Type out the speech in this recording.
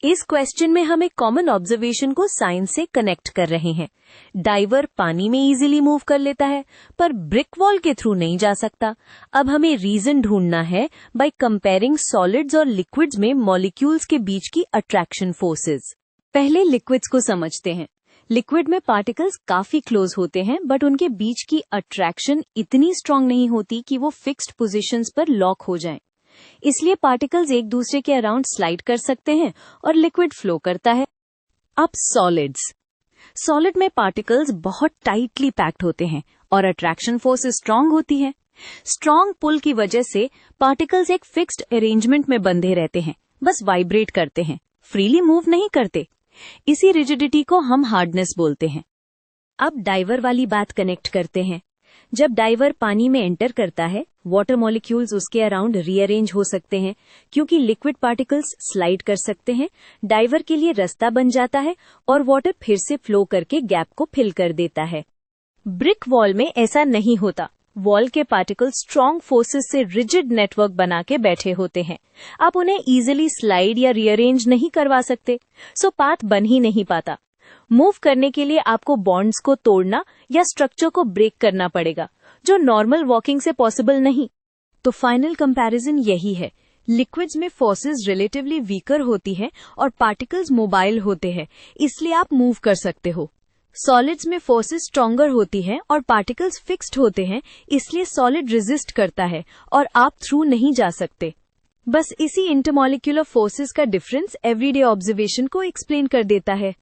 इस क्वेश्चन में हम एक कॉमन ऑब्जर्वेशन को साइंस से कनेक्ट कर रहे हैं। डाइवर पानी में इजीली मूव कर लेता है, पर ब्रिक वॉल के थ्रू नहीं जा सकता। अब हमें रीजन ढूंढना है बाय कंपेयरिंग सॉलिड्स और लिक्विड्स में मॉलिक्यूल्स के बीच की अट्रैक्शन फोर्सेस। पहले लिक्विड्स को समझते हैं। लिक्विड में पार्टिकल्स काफी क्लोज होते हैं, बट उनके बीच की अट्रैक्शन इतनी स्ट्रांग नहीं होती कि वो फिक्स्ड पोजीशंस पर लॉक हो जाएं। इसलिए पार्टिकल्स एक दूसरे के अराउंड स्लाइड कर सकते हैं और लिक्विड फ्लो करता है। अब सॉलिड में पार्टिकल्स बहुत टाइटली पैक्ड होते हैं और अट्रैक्शन फोर्स स्ट्रांग होती है। स्ट्रांग पुल की वजह से पार्टिकल्स एक फिक्स्ड अरेंजमेंट में बंधे रहते हैं, बस वाइब्रेट करते हैं, फ्रीली मूव नहीं करते। इसी रिजिडिटी को हम हार्डनेस बोलते हैं। अब डाइवर वाली बात कनेक्ट करते हैं। जब डाइवर पानी में एंटर करता है, वाटर मॉलिक्यूल्स उसके अराउंड रीअरेंज हो सकते हैं, क्योंकि लिक्विड पार्टिकल्स स्लाइड कर सकते हैं। डाइवर के लिए रास्ता बन जाता है और वाटर फिर से फ्लो करके गैप को फिल कर देता है। ब्रिक वॉल में ऐसा नहीं होता। वॉल के पार्टिकल्स स्ट्रॉन्ग फोर्सेस से रिजिड नेटवर्क बना के बैठे होते हैं। आप उन्हें इजीली स्लाइड या रीअरेंज नहीं करवा सकते, सो पाथ बन ही नहीं पाता। मूव करने के लिए आपको बॉन्ड्स को तोड़ना या स्ट्रक्चर को ब्रेक करना पड़ेगा, जो नॉर्मल वॉकिंग से पॉसिबल नहीं। तो फाइनल कंपैरिजन यही है। लिक्विड्स में फोर्सेस रिलेटिवली वीकर होती है और पार्टिकल्स मोबाइल होते हैं, इसलिए आप मूव कर सकते हो। सॉलिड्स में फोर्सेस स्ट्रॉन्गर होती है और पार्टिकल्स फिक्स्ड होते हैं, इसलिए सॉलिड रेजिस्ट करता है और आप थ्रू नहीं जा सकते। बस इसी इंटरमॉलिक्यूलर फोर्सेस का डिफरेंस एवरीडे ऑब्जर्वेशन को एक्सप्लेन कर देता है।